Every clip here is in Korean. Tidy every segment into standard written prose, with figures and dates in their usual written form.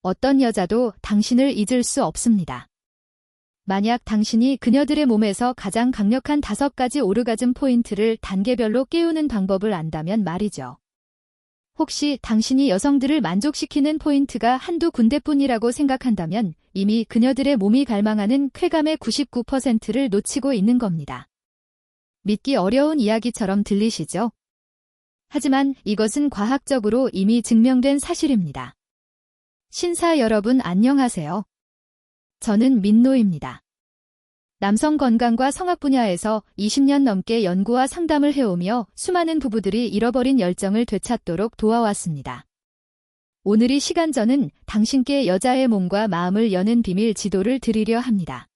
어떤 여자도 당신을 잊을 수 없습니다. 만약 당신이 그녀들의 몸에서 가장 강력한 5가지 오르가즘 포인트를 단계별로 깨우는 방법을 안다면 말이죠. 혹시 당신이 여성들을 만족시키는 포인트가 한두 군데뿐이라고 생각한다면 이미 그녀들의 몸이 갈망하는 쾌감의 99%를 놓치고 있는 겁니다. 믿기 어려운 이야기처럼 들리시죠? 하지만 이것은 과학적으로 이미 증명된 사실입니다. 신사 여러분 안녕하세요. 저는 민노입니다. 남성 건강과 성학 분야에서 20년 넘게 연구와 상담을 해오며 수많은 부부들이 잃어버린 열정을 되찾도록 도와왔습니다. 오늘 이 시간 저는 당신께 여자의 몸과 마음을 여는 비밀 지도를 드리려 합니다.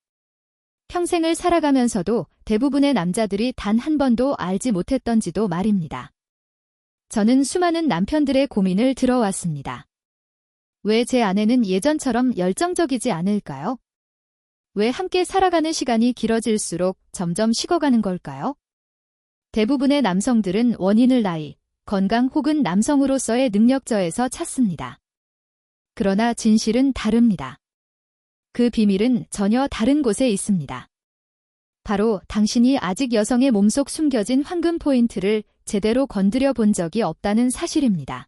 평생을 살아가면서도 대부분의 남자들이 단 한 번도 알지 못했던지도 말입니다. 저는 수많은 남편들의 고민을 들어왔습니다. 왜 제 아내는 예전처럼 열정적이지 않을까요? 왜 함께 살아가는 시간이 길어질수록 점점 식어가는 걸까요? 대부분의 남성들은 원인을 나이, 건강 혹은 남성으로서의 능력저에서 찾습니다. 그러나 진실은 다릅니다. 그 비밀은 전혀 다른 곳에 있습니다. 바로 당신이 아직 여성의 몸속 숨겨진 황금 포인트를 제대로 건드려 본 적이 없다는 사실입니다.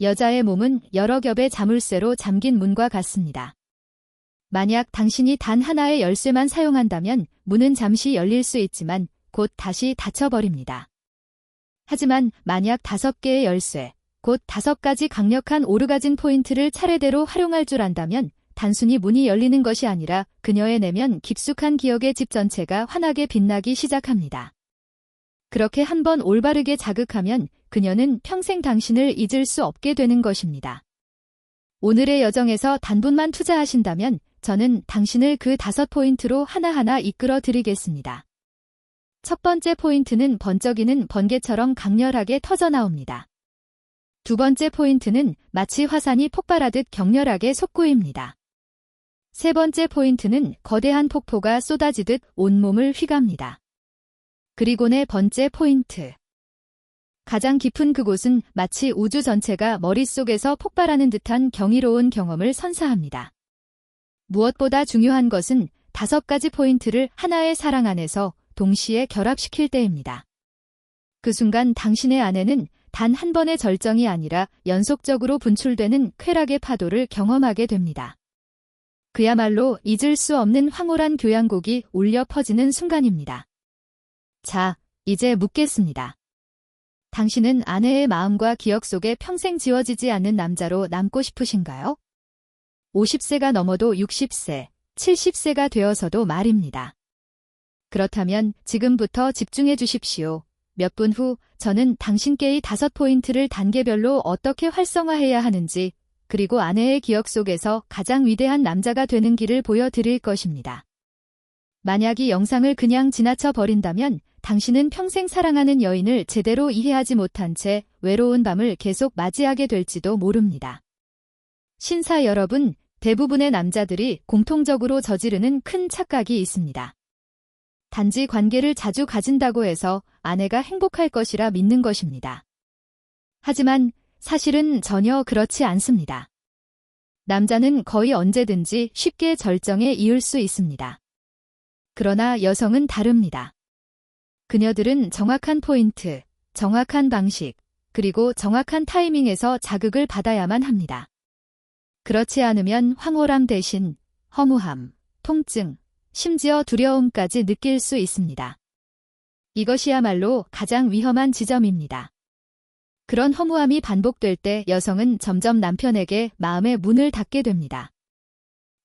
여자의 몸은 여러 겹의 자물쇠로 잠긴 문과 같습니다. 만약 당신이 단 하나의 열쇠만 사용한다면 문은 잠시 열릴 수 있지만 곧 다시 닫혀버립니다. 하지만 만약 5개의 열쇠, 곧 5가지 강력한 오르가즘 포인트를 차례대로 활용할 줄 안다면 단순히 문이 열리는 것이 아니라 그녀의 내면 깊숙한 기억의 집 전체가 환하게 빛나기 시작합니다. 그렇게 한번 올바르게 자극하면 그녀는 평생 당신을 잊을 수 없게 되는 것입니다. 오늘의 여정에서 단분만 투자하신다면 저는 당신을 그 5포인트로 하나하나 이끌어 드리겠습니다. 첫 번째 포인트는 번쩍이는 번개처럼 강렬하게 터져나옵니다. 두 번째 포인트는 마치 화산이 폭발하듯 격렬하게 솟구입니다. 세 번째 포인트는 거대한 폭포가 쏟아지듯 온몸을 휘갑니다. 그리고 네 번째 포인트. 가장 깊은 그곳은 마치 우주 전체가 머릿속에서 폭발하는 듯한 경이로운 경험을 선사합니다. 무엇보다 중요한 것은 5가지 포인트를 하나의 사랑 안에서 동시에 결합시킬 때입니다. 그 순간 당신의 아내는 단 한 번의 절정이 아니라 연속적으로 분출되는 쾌락의 파도를 경험하게 됩니다. 그야말로 잊을 수 없는 황홀한 교향곡이 울려 퍼지는 순간입니다. 자, 이제 묻겠습니다. 당신은 아내의 마음과 기억 속에 평생 지워지지 않는 남자로 남고 싶으신가요? 50세가 넘어도 60세, 70세가 되어서도 말입니다. 그렇다면 지금부터 집중해 주십시오. 몇 분 후 저는 당신께 이 5포인트를 단계별로 어떻게 활성화해야 하는지, 그리고 아내의 기억 속에서 가장 위대한 남자가 되는 길을 보여드릴 것입니다. 만약 이 영상을 그냥 지나쳐 버린다면 당신은 평생 사랑하는 여인을 제대로 이해하지 못한 채 외로운 밤을 계속 맞이하게 될지도 모릅니다. 신사 여러분, 대부분의 남자들이 공통적으로 저지르는 큰 착각이 있습니다. 단지 관계를 자주 가진다고 해서 아내가 행복할 것이라 믿는 것입니다. 하지만 사실은 전혀 그렇지 않습니다. 남자는 거의 언제든지 쉽게 절정에 이을 수 있습니다. 그러나 여성은 다릅니다. 그녀들은 정확한 포인트, 정확한 방식, 그리고 정확한 타이밍에서 자극을 받아야만 합니다. 그렇지 않으면 황홀함 대신 허무함, 통증, 심지어 두려움까지 느낄 수 있습니다. 이것이야말로 가장 위험한 지점입니다. 그런 허무함이 반복될 때 여성은 점점 남편에게 마음의 문을 닫게 됩니다.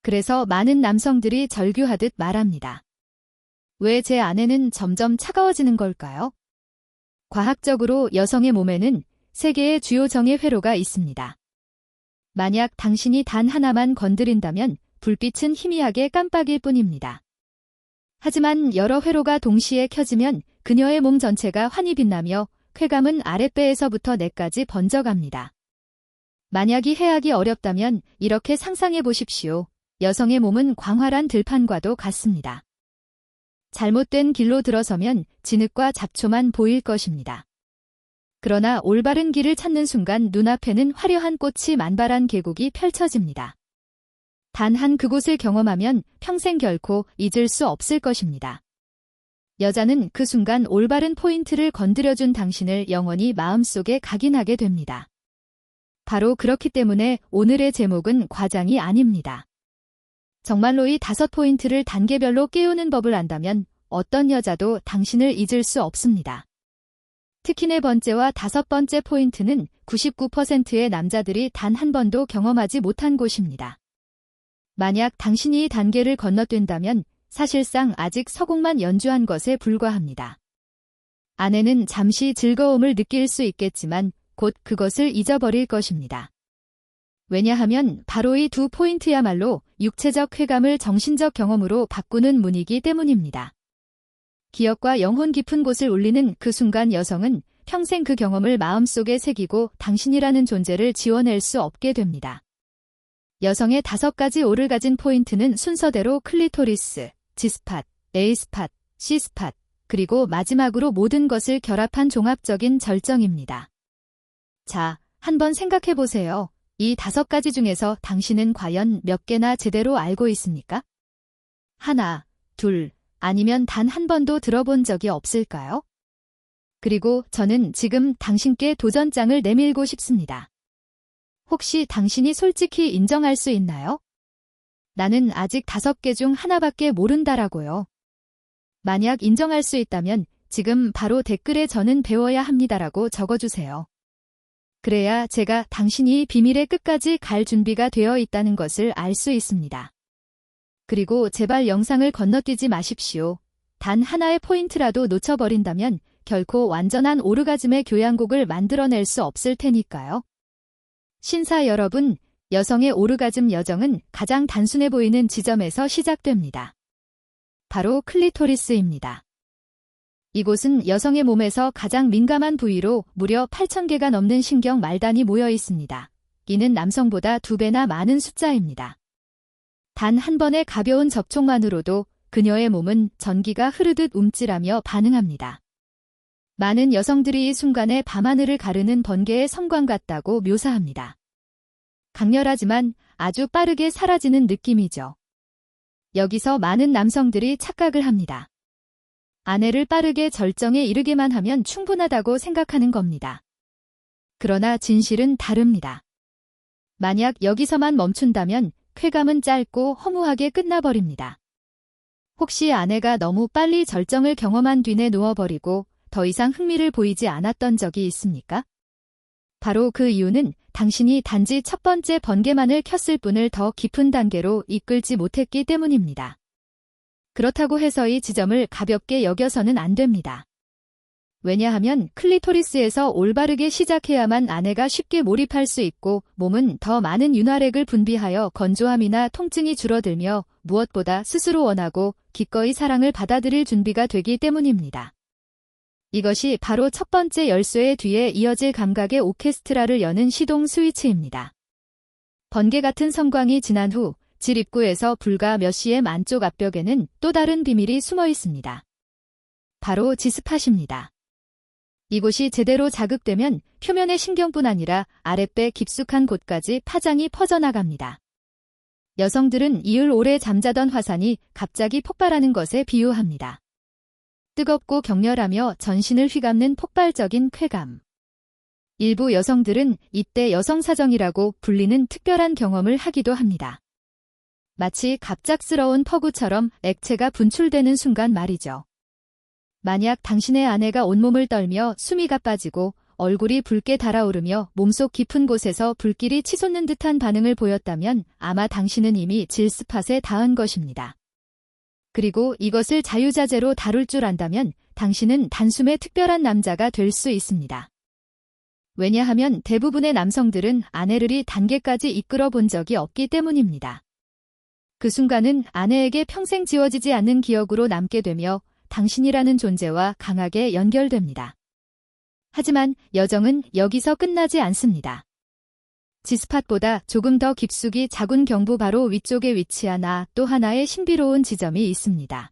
그래서 많은 남성들이 절규하듯 말합니다. 왜 제 아내는 점점 차가워지는 걸까요? 과학적으로 여성의 몸에는 3개의 주요 정의 회로가 있습니다. 만약 당신이 단 하나만 건드린다면 불빛은 희미하게 깜빡일 뿐입니다. 하지만 여러 회로가 동시에 켜지면 그녀의 몸 전체가 환히 빛나며 쾌감은 아랫배에서부터 뇌까지 번져갑니다. 만약 이 해하기 어렵다면 이렇게 상상해 보십시오. 여성의 몸은 광활한 들판과도 같습니다. 잘못된 길로 들어서면 진흙과 잡초만 보일 것입니다. 그러나 올바른 길을 찾는 순간 눈앞에는 화려한 꽃이 만발한 계곡이 펼쳐집니다. 단 한 그곳을 경험하면 평생 결코 잊을 수 없을 것입니다. 여자는 그 순간 올바른 포인트를 건드려준 당신을 영원히 마음속에 각인하게 됩니다. 바로 그렇기 때문에 오늘의 제목은 과장이 아닙니다. 정말로 이 5포인트를 단계별로 깨우는 법을 안다면 어떤 여자도 당신을 잊을 수 없습니다. 특히 4번째와 5번째 포인트는 99%의 남자들이 단 한 번도 경험하지 못한 곳입니다. 만약 당신이 이 단계를 건너뛴다면 사실상 아직 서곡만 연주한 것에 불과합니다. 아내는 잠시 즐거움을 느낄 수 있겠지만 곧 그것을 잊어버릴 것입니다. 왜냐하면 바로 이 2포인트야말로 육체적 쾌감을 정신적 경험으로 바꾸는 문이기 때문입니다. 기억과 영혼 깊은 곳을 울리는 그 순간 여성은 평생 그 경험을 마음속에 새기고 당신이라는 존재를 지워낼 수 없게 됩니다. 여성의 5가지 오를 가진 포인트는 순서대로 클리토리스, G스팟, A스팟, C스팟, 그리고 마지막으로 모든 것을 결합한 종합적인 절정입니다. 자, 한번 생각해보세요. 이 5가지 중에서 당신은 과연 몇 개나 제대로 알고 있습니까? 하나, 둘, 아니면 단 한 번도 들어본 적이 없을까요? 그리고 저는 지금 당신께 도전장을 내밀고 싶습니다. 혹시 당신이 솔직히 인정할 수 있나요? 나는 아직 5개 중 하나밖에 모른다라고요. 만약 인정할 수 있다면 지금 바로 댓글에 저는 배워야 합니다라고 적어주세요. 그래야 제가 당신이 이 비밀의 끝까지 갈 준비가 되어 있다는 것을 알 수 있습니다. 그리고 제발 영상을 건너뛰지 마십시오. 단 하나의 포인트라도 놓쳐버린다면 결코 완전한 오르가즘의 교향곡을 만들어낼 수 없을 테니까요. 신사 여러분, 여성의 오르가즘 여정은 가장 단순해 보이는 지점에서 시작됩니다. 바로 클리토리스입니다. 이곳은 여성의 몸에서 가장 민감한 부위로 무려 8,000개가 넘는 신경 말단이 모여 있습니다. 이는 남성보다 2배나 많은 숫자입니다. 단 한 번의 가벼운 접촉만으로도 그녀의 몸은 전기가 흐르듯 움찔하며 반응합니다. 많은 여성들이 이 순간에 밤하늘을 가르는 번개의 섬광 같다고 묘사합니다. 강렬하지만 아주 빠르게 사라지는 느낌이죠. 여기서 많은 남성들이 착각을 합니다. 아내를 빠르게 절정에 이르게만 하면 충분하다고 생각하는 겁니다. 그러나 진실은 다릅니다. 만약 여기서만 멈춘다면 쾌감은 짧고 허무하게 끝나버립니다. 혹시 아내가 너무 빨리 절정을 경험한 뒤에 누워버리고 더 이상 흥미를 보이지 않았던 적이 있습니까? 바로 그 이유는 당신이 단지 1번째 번개만을 켰을 뿐을 더 깊은 단계로 이끌지 못했기 때문입니다. 그렇다고 해서 이 지점을 가볍게 여겨서는 안 됩니다. 왜냐하면 클리토리스에서 올바르게 시작해야만 아내가 쉽게 몰입할 수 있고 몸은 더 많은 윤활액을 분비하여 건조함이나 통증이 줄어들며 무엇보다 스스로 원하고 기꺼이 사랑을 받아들일 준비가 되기 때문입니다. 이것이 바로 1번째 열쇠의 뒤에 이어질 감각의 오케스트라를 여는 시동 스위치입니다. 번개 같은 섬광이 지난 후 질 입구에서 불과 몇 cm 안쪽 앞벽에는 또 다른 비밀이 숨어 있습니다. 바로 G스팟입니다. 이곳이 제대로 자극되면 표면의 신경뿐 아니라 아랫배 깊숙한 곳까지 파장이 퍼져나갑니다. 여성들은 이을 오래 잠자던 화산이 갑자기 폭발하는 것에 비유합니다. 뜨겁고 격렬하며 전신을 휘감는 폭발적인 쾌감. 일부 여성들은 이때 여성사정이라고 불리는 특별한 경험을 하기도 합니다. 마치 갑작스러운 퍼구처럼 액체가 분출되는 순간 말이죠. 만약 당신의 아내가 온몸을 떨며 숨이 가빠지고 얼굴이 붉게 달아오르며 몸속 깊은 곳에서 불길이 치솟는 듯한 반응을 보였다면 아마 당신은 이미 G스팟에 닿은 것입니다. 그리고 이것을 자유자재로 다룰 줄 안다면 당신은 단숨에 특별한 남자가 될 수 있습니다. 왜냐하면 대부분의 남성들은 아내를 이 단계까지 이끌어 본 적이 없기 때문입니다. 그 순간은 아내에게 평생 지워지지 않는 기억으로 남게 되며 당신이라는 존재와 강하게 연결됩니다. 하지만 여정은 여기서 끝나지 않습니다. G스팟보다 조금 더 깊숙이 자궁 경부 바로 위쪽에 위치한 또 하나의 신비로운 지점이 있습니다.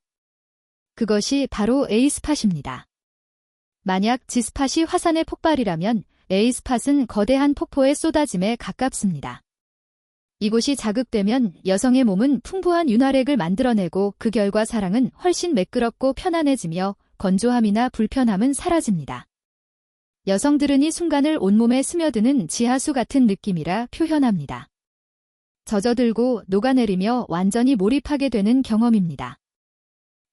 그것이 바로 A스팟입니다. 만약 G스팟이 화산의 폭발이라면 A스팟은 거대한 폭포의 쏟아짐에 가깝습니다. 이곳이 자극되면 여성의 몸은 풍부한 윤활액을 만들어내고 그 결과 사랑은 훨씬 매끄럽고 편안해지며 건조함이나 불편함은 사라집니다. 여성들은 이 순간을 온몸에 스며드는 지하수 같은 느낌이라 표현합니다. 젖어들고 녹아내리며 완전히 몰입하게 되는 경험입니다.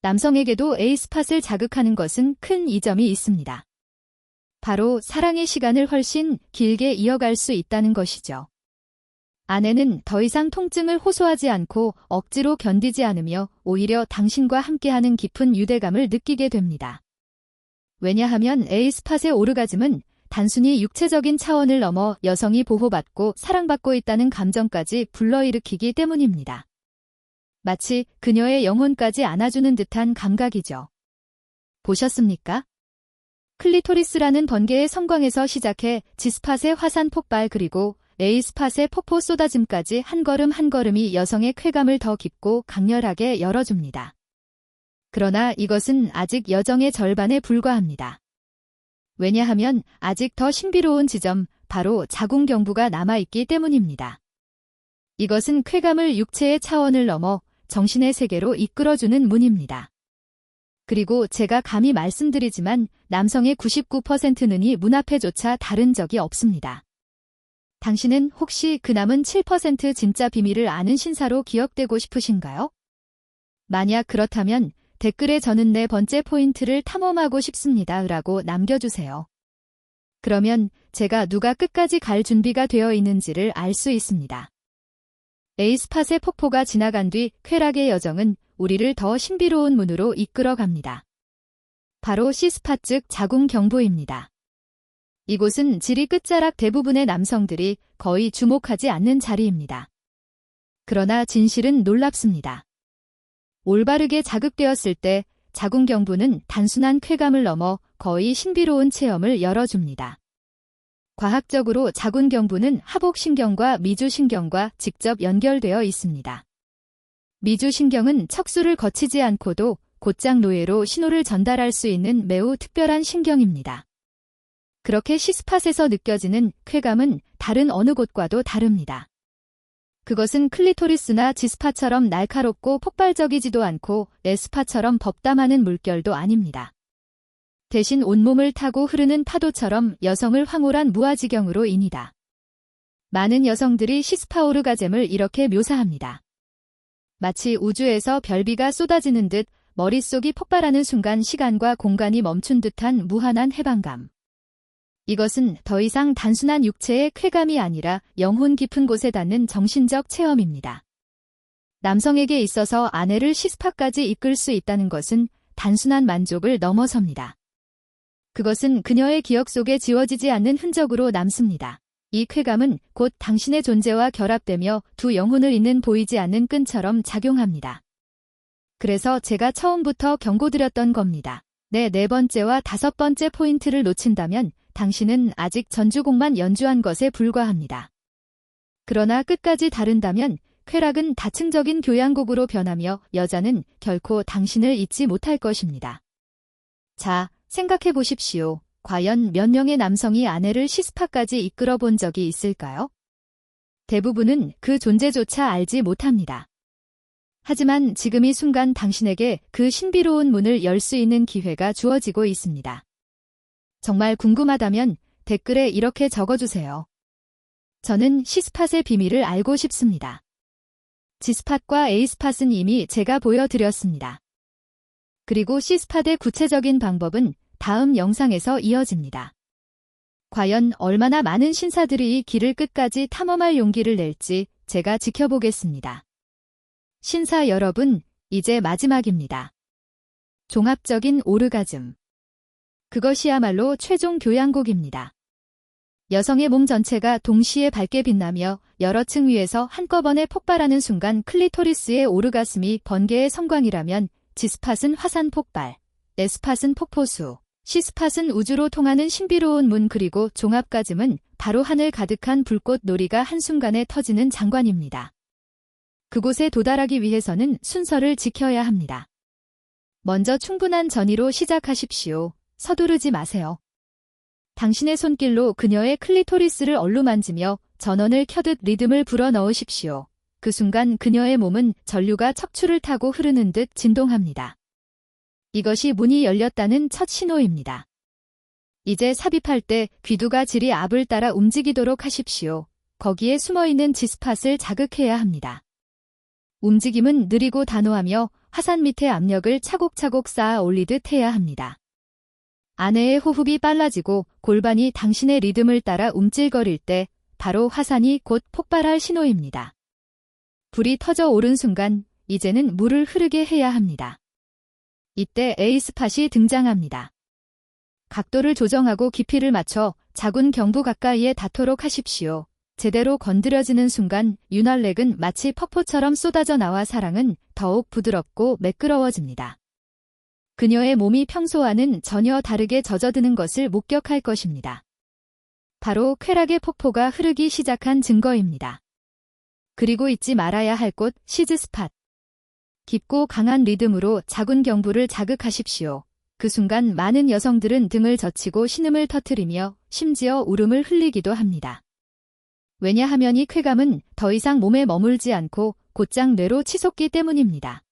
남성에게도 A스팟을 자극하는 것은 큰 이점이 있습니다. 바로 사랑의 시간을 훨씬 길게 이어갈 수 있다는 것이죠. 아내는 더 이상 통증을 호소하지 않고 억지로 견디지 않으며 오히려 당신과 함께하는 깊은 유대감을 느끼게 됩니다. 왜냐하면 A스팟의 오르가즘은 단순히 육체적인 차원을 넘어 여성이 보호받고 사랑받고 있다는 감정까지 불러일으키기 때문입니다. 마치 그녀의 영혼까지 안아주는 듯한 감각이죠. 보셨습니까? 클리토리스라는 번개의 성광에서 시작해 G스팟의 화산 폭발 그리고 A스팟의 폭포 쏟아짐까지 한 걸음 한 걸음이 여성의 쾌감을 더 깊고 강렬하게 열어줍니다. 그러나 이것은 아직 여정의 절반에 불과합니다. 왜냐하면 아직 더 신비로운 지점, 바로 자궁경부가 남아있기 때문입니다. 이것은 쾌감을 육체의 차원을 넘어 정신의 세계로 이끌어주는 문입니다. 그리고 제가 감히 말씀드리지만 남성의 99%는 이 문 앞에조차 다른 적이 없습니다. 당신은 혹시 그 남은 7% 진짜 비밀을 아는 신사로 기억되고 싶으신가요? 만약 그렇다면 댓글에 저는 네 번째 포인트를 탐험하고 싶습니다 라고 남겨주세요. 그러면 제가 누가 끝까지 갈 준비가 되어 있는지를 알 수 있습니다. A스팟의 폭포가 지나간 뒤 쾌락의 여정은 우리를 더 신비로운 문으로 이끌어갑니다. 바로 C스팟 즉 자궁경부입니다. 이곳은 지리 끝자락 대부분의 남성들이 거의 주목하지 않는 자리입니다. 그러나 진실은 놀랍습니다. 올바르게 자극되었을 때 자궁경부는 단순한 쾌감을 넘어 거의 신비로운 체험을 열어줍니다. 과학적으로 자궁경부는 하복신경과 미주신경과 직접 연결되어 있습니다. 미주신경은 척수를 거치지 않고도 곧장 노예로 신호를 전달할 수 있는 매우 특별한 신경입니다. 그렇게 C스팟에서 느껴지는 쾌감은 다른 어느 곳과도 다릅니다. 그것은 클리토리스나 G스팟처럼 날카롭고 폭발적이지도 않고 S스팟처럼 법담하는 물결도 아닙니다. 대신 온몸을 타고 흐르는 파도처럼 여성을 황홀한 무아지경으로입니다. 많은 여성들이 C스파 오르가즘을 이렇게 묘사합니다. 마치 우주에서 별비가 쏟아지는 듯 머릿속이 폭발하는 순간 시간과 공간이 멈춘 듯한 무한한 해방감. 이것은 더 이상 단순한 육체의 쾌감이 아니라 영혼 깊은 곳에 닿는 정신적 체험입니다. 남성에게 있어서 아내를 C스파까지 이끌 수 있다는 것은 단순한 만족을 넘어섭니다. 그것은 그녀의 기억 속에 지워지지 않는 흔적으로 남습니다. 이 쾌감은 곧 당신의 존재와 결합되며 두 영혼을 잇는 보이지 않는 끈처럼 작용합니다. 그래서 제가 처음부터 경고드렸던 겁니다. 네 번째와 다섯 번째 포인트를 놓친다면 당신은 아직 전주곡만 연주한 것에 불과합니다. 그러나 끝까지 다룬다면 쾌락은 다층적인 교향곡으로 변하며 여자는 결코 당신을 잊지 못할 것입니다. 자, 생각해 보십시오. 과연 몇 명의 남성이 아내를 C스파까지 이끌어 본 적이 있을까요? 대부분은 그 존재조차 알지 못합니다. 하지만 지금 이 순간 당신에게 그 신비로운 문을 열 수 있는 기회가 주어지고 있습니다. 정말 궁금하다면 댓글에 이렇게 적어주세요. 저는 C스팟의 비밀을 알고 싶습니다. G스팟과 A스팟은 이미 제가 보여드렸습니다. 그리고 C스팟의 구체적인 방법은 다음 영상에서 이어집니다. 과연 얼마나 많은 신사들이 이 길을 끝까지 탐험할 용기를 낼지 제가 지켜보겠습니다. 신사 여러분, 이제 마지막입니다. 종합적인 오르가즘. 그것이야말로 최종 교향곡입니다. 여성의 몸 전체가 동시에 밝게 빛나며 여러 층 위에서 한꺼번에 폭발하는 순간 클리토리스의 오르가슴이 번개의 성광이라면 G스팟은 화산 폭발, S스팟은 폭포수, C스팟은 우주로 통하는 신비로운 문 그리고 종합가즘은 바로 하늘 가득한 불꽃 놀이가 한순간에 터지는 장관입니다. 그곳에 도달하기 위해서는 순서를 지켜야 합니다. 먼저 충분한 전이로 시작하십시오. 서두르지 마세요. 당신의 손길로 그녀의 클리토리스를 얼루만지며 전원을 켜듯 리듬을 불어넣으십시오. 그 순간 그녀의 몸은 전류가 척추를 타고 흐르는 듯 진동합니다. 이것이 문이 열렸다는 첫 신호입니다. 이제 삽입할 때 귀두가 지리 앞을 따라 움직이도록 하십시오. 거기에 숨어있는 G스팟을 자극해야 합니다. 움직임은 느리고 단호하며 화산 밑에 압력을 차곡차곡 쌓아 올리듯 해야 합니다. 아내의 호흡이 빨라지고 골반이 당신의 리듬을 따라 움찔거릴 때 바로 화산이 곧 폭발할 신호입니다. 불이 터져 오른 순간 이제는 물을 흐르게 해야 합니다. 이때 A스팟이 등장합니다. 각도를 조정하고 깊이를 맞춰 자군 경부 가까이에 닿도록 하십시오. 제대로 건드려지는 순간 윤활렉은 마치 폭포처럼 쏟아져 나와 사랑은 더욱 부드럽고 매끄러워집니다. 그녀의 몸이 평소와는 전혀 다르게 젖어드는 것을 목격할 것입니다. 바로 쾌락의 폭포가 흐르기 시작한 증거입니다. 그리고 잊지 말아야 할 곳 C스팟. 깊고 강한 리듬으로 자군 경부를 자극하십시오. 그 순간 많은 여성들은 등을 젖히고 신음을 터뜨리며 심지어 울음을 흘리기도 합니다. 왜냐하면 이 쾌감은 더 이상 몸에 머물지 않고 곧장 뇌로 치솟기 때문입니다.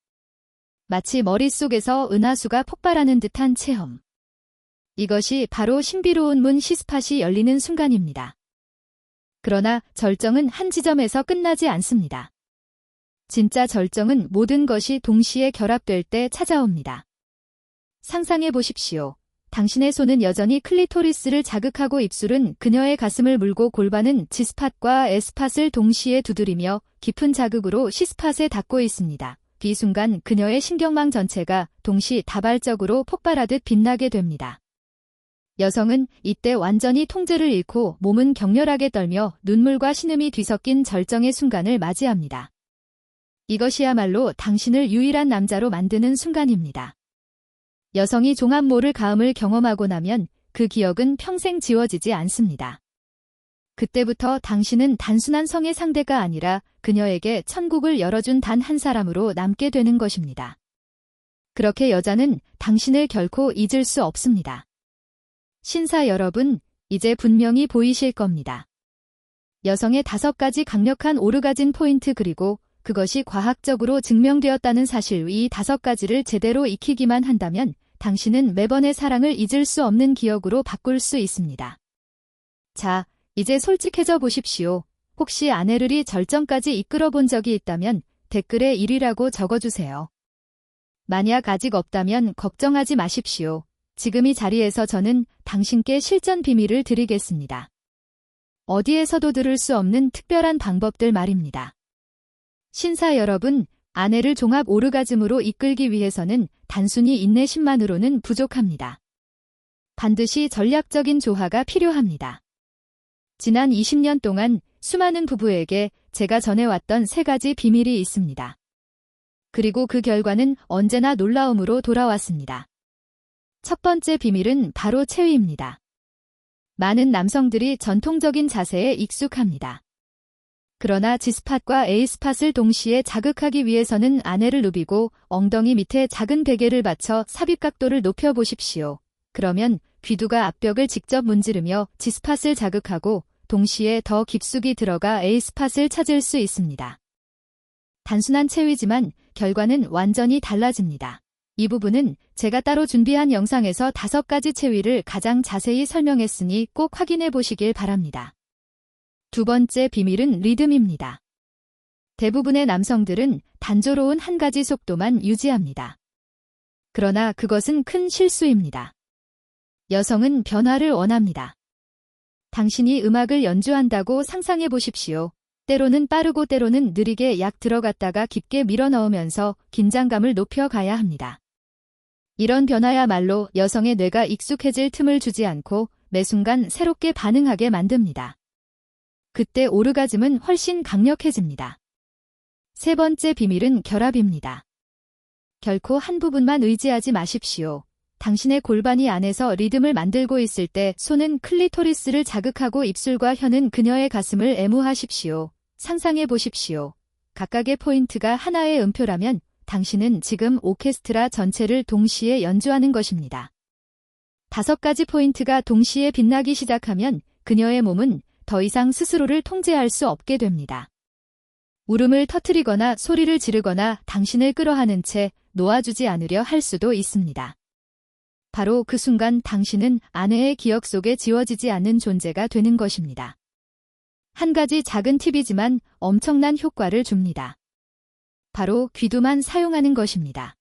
마치 머릿속에서 은하수가 폭발하는 듯한 체험. 이것이 바로 신비로운 문 C스팟이 열리는 순간입니다. 그러나 절정은 한 지점에서 끝나지 않습니다. 진짜 절정은 모든 것이 동시에 결합될 때 찾아옵니다. 상상해 보십시오. 당신의 손은 여전히 클리토리스를 자극하고 입술은 그녀의 가슴을 물고 골반은 G스팟과 S팟을 동시에 두드리며 깊은 자극으로 C스팟에 닿고 있습니다. 이 순간 그녀의 신경망 전체가 동시다발적으로 폭발하듯 빛나게 됩니다. 여성은 이때 완전히 통제를 잃고 몸은 격렬하게 떨며 눈물과 신음이 뒤섞인 절정의 순간을 맞이합니다. 이것이야말로 당신을 유일한 남자로 만드는 순간입니다. 여성이 종합모를 가음을 경험하고 나면 그 기억은 평생 지워지지 않습니다. 그때부터 당신은 단순한 성의 상대가 아니라 그녀에게 천국을 열어준 단 한 사람으로 남게 되는 것입니다. 그렇게 여자는 당신을 결코 잊을 수 없습니다. 신사 여러분, 이제 분명히 보이실 겁니다. 여성의 5가지 강력한 오르가즘 포인트 그리고 그것이 과학적으로 증명되었다는 사실 이 5가지를 제대로 익히기만 한다면 당신은 매번의 사랑을 잊을 수 없는 기억으로 바꿀 수 있습니다. 자, 이제 솔직해져 보십시오. 혹시 아내를 이 절정까지 이끌어 본 적이 있다면 댓글에 1위라고 적어주세요. 만약 아직 없다면 걱정하지 마십시오. 지금 이 자리에서 저는 당신께 실전 비밀을 드리겠습니다. 어디에서도 들을 수 없는 특별한 방법들 말입니다. 신사 여러분, 아내를 종합 오르가즘으로 이끌기 위해서는 단순히 인내심만으로는 부족합니다. 반드시 전략적인 조화가 필요합니다. 지난 20년 동안 수많은 부부에게 제가 전해왔던 3가지 비밀이 있습니다. 그리고 그 결과는 언제나 놀라움으로 돌아왔습니다. 첫 번째 비밀은 바로 체위입니다. 많은 남성들이 전통적인 자세에 익숙합니다. 그러나 G스팟과 A스팟을 동시에 자극하기 위해서는 아내를 누비고 엉덩이 밑에 작은 베개를 받쳐 삽입 각도를 높여보십시오. 그러면 귀두가 앞벽을 직접 문지르며 G스팟을 자극하고 동시에 더 깊숙이 들어가 A스팟을 찾을 수 있습니다. 단순한 체위지만 결과는 완전히 달라집니다. 이 부분은 제가 따로 준비한 영상에서 5가지 체위를 가장 자세히 설명했으니 꼭 확인해 보시길 바랍니다. 두 번째 비밀은 리듬입니다. 대부분의 남성들은 단조로운 한 가지 속도만 유지합니다. 그러나 그것은 큰 실수입니다. 여성은 변화를 원합니다. 당신이 음악을 연주한다고 상상해 보십시오. 때로는 빠르고 때로는 느리게 약 들어갔다가 깊게 밀어넣으면서 긴장감을 높여가야 합니다. 이런 변화야말로 여성의 뇌가 익숙해질 틈을 주지 않고 매 순간 새롭게 반응하게 만듭니다. 그때 오르가즘은 훨씬 강력해집니다. 세 번째 비밀은 결합입니다. 결코 한 부분만 의지하지 마십시오. 당신의 골반이 안에서 리듬을 만들고 있을 때 손은 클리토리스를 자극하고 입술과 혀는 그녀의 가슴을 애무하십시오. 상상해 보십시오. 각각의 포인트가 하나의 음표라면 당신은 지금 오케스트라 전체를 동시에 연주하는 것입니다. 5가지 포인트가 동시에 빛나기 시작하면 그녀의 몸은 더 이상 스스로를 통제할 수 없게 됩니다. 울음을 터뜨리거나 소리를 지르거나 당신을 끌어안은 채 놓아주지 않으려 할 수도 있습니다. 바로 그 순간 당신은 아내의 기억 속에 지워지지 않는 존재가 되는 것입니다. 한 가지 작은 팁이지만 엄청난 효과를 줍니다. 바로 귀두만 사용하는 것입니다.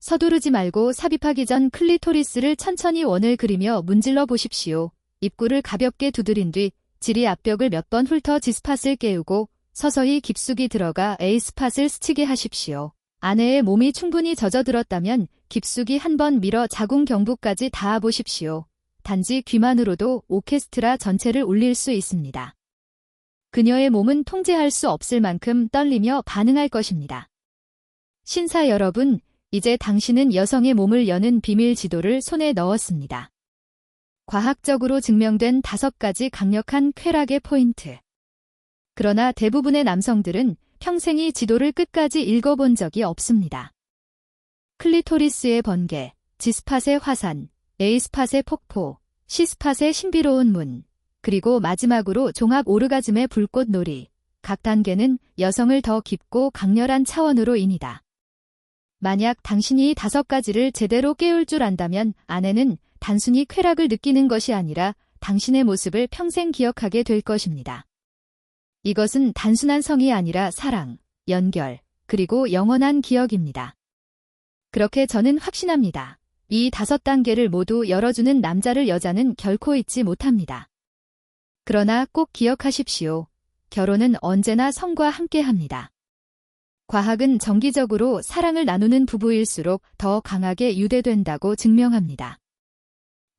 서두르지 말고 삽입하기 전 클리토리스를 천천히 원을 그리며 문질러 보십시오. 입구를 가볍게 두드린 뒤 지리 앞벽을 몇 번 훑어 G스팟을 깨우고 서서히 깊숙이 들어가 A스팟을 스치게 하십시오. 아내의 몸이 충분히 젖어들었다면 깊숙이 한번 밀어 자궁 경부까지 닿아 보십시오. 단지 귀만으로도 오케스트라 전체를 울릴 수 있습니다. 그녀의 몸은 통제할 수 없을 만큼 떨리며 반응할 것입니다. 신사 여러분, 이제 당신은 여성의 몸을 여는 비밀 지도를 손에 넣었습니다. 과학적으로 증명된 5가지 강력한 쾌락의 포인트. 그러나 대부분의 남성들은 평생이 지도를 끝까지 읽어본 적이 없습니다. 클리토리스의 번개, G스팟의 화산, A스팟의 폭포, C스팟의 신비로운 문, 그리고 마지막으로 종합 오르가즘의 불꽃놀이. 각 단계는 여성을 더 깊고 강렬한 차원으로입니다. 만약 당신이 이 5가지를 제대로 깨울 줄 안다면 아내는 단순히 쾌락을 느끼는 것이 아니라 당신의 모습을 평생 기억하게 될 것입니다. 이것은 단순한 성이 아니라 사랑, 연결, 그리고 영원한 기억입니다. 그렇게 저는 확신합니다. 이 5단계를 모두 열어주는 남자를 여자는 결코 잊지 못합니다. 그러나 꼭 기억하십시오. 결혼은 언제나 성과 함께합니다. 과학은 정기적으로 사랑을 나누는 부부일수록 더 강하게 유대된다고 증명합니다.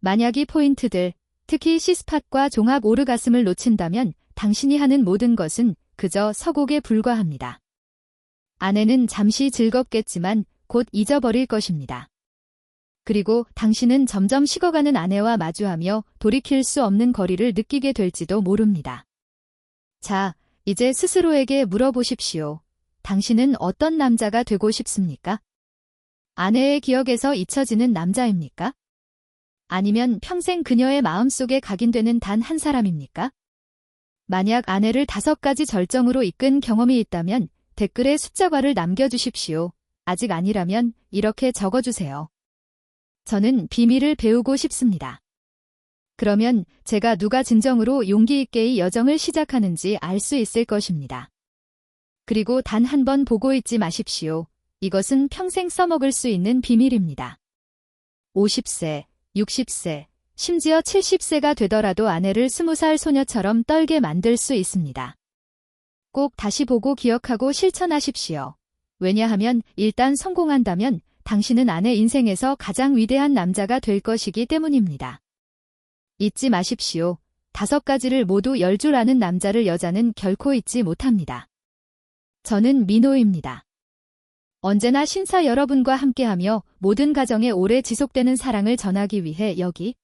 만약 이 포인트들, 특히 C스팟과 종합 오르가슴을 놓친다면 당신이 하는 모든 것은 그저 서곡에 불과합니다. 아내는 잠시 즐겁겠지만 곧 잊어버릴 것입니다. 그리고 당신은 점점 식어가는 아내와 마주하며 돌이킬 수 없는 거리를 느끼게 될지도 모릅니다. 자, 이제 스스로에게 물어보십시오. 당신은 어떤 남자가 되고 싶습니까? 아내의 기억에서 잊혀지는 남자입니까? 아니면 평생 그녀의 마음속에 각인되는 단 한 사람입니까? 만약 아내를 5가지 절정으로 이끈 경험이 있다면 댓글에 숫자괄을 남겨주십시오. 아직 아니라면 이렇게 적어주세요. 저는 비밀을 배우고 싶습니다. 그러면 제가 누가 진정으로 용기 있게 이 여정을 시작하는지 알 수 있을 것입니다. 그리고 단 한 번 보고 있지 마십시오. 이것은 평생 써먹을 수 있는 비밀입니다. 50세, 60세, 심지어 70세가 되더라도 아내를 20살 소녀처럼 떨게 만들 수 있습니다. 꼭 다시 보고 기억하고 실천하십시오. 왜냐하면 일단 성공한다면 당신은 아내 인생에서 가장 위대한 남자가 될 것이기 때문입니다. 잊지 마십시오. 5가지를 모두 열 줄 아는 남자를 여자는 결코 잊지 못합니다. 저는 민호입니다. 언제나 신사 여러분과 함께하며 모든 가정에 오래 지속되는 사랑을 전하기 위해 여기